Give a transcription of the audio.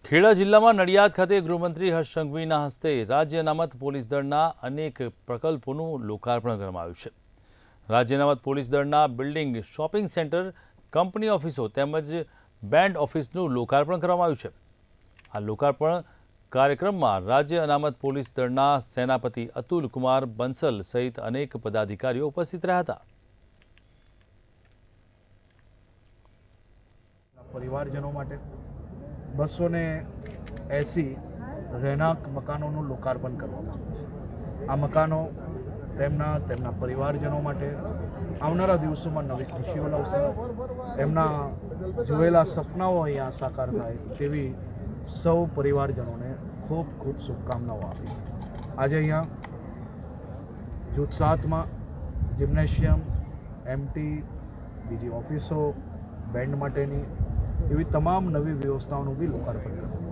ખેડા જિલ્લામાં નડિયાદ ખાતે ગૃહમંત્રી હર્ષ સંઘવીના હસ્તે રાજ્ય અનામત પોલીસ દળના અનેક પ્રકલ્પોનું લોકાર્પણ કરવામાં આવ્યું છે। રાજ્ય અનામત પોલીસ દળના બિલ્ડિંગ, શોપિંગ સેન્ટર, કંપની ઓફિસો તેમજ બેન્ડ ઓફિસનું લોકાર્પણ કરવામાં આવ્યું છે। આ લોકાર્પણ કાર્યક્રમમાં રાજ્ય અનામત પોલીસ દળના સેનાપતિ અતુલ કુમાર બંસલ સહિત અનેક પદાધિકારીઓ ઉપસ્થિત રહ્યા હતા। પરિવારજનો માટે 280 રહેણાંક મકાનોનું લોકાર્પણ કરવામાં આવ્યું છે। આ મકાનો તેમના પરિવારજનો માટે આવનારા દિવસોમાં નવી ખુશીઓ લાવશે। એમના જોયેલા સપનાઓ અહીંયા સાકાર થાય તેવી સૌ પરિવારજનોને ખૂબ ખૂબ શુભકામનાઓ આપી। આજે અહીંયા જૂથ 7માં જિમ્નેશિયમ, એમટી, બીજી ઓફિસો, બેન્ડ માટેની એવી તમામ નવી વ્યવસ્થાઓનું બી લોકાર્પણ કર્યું।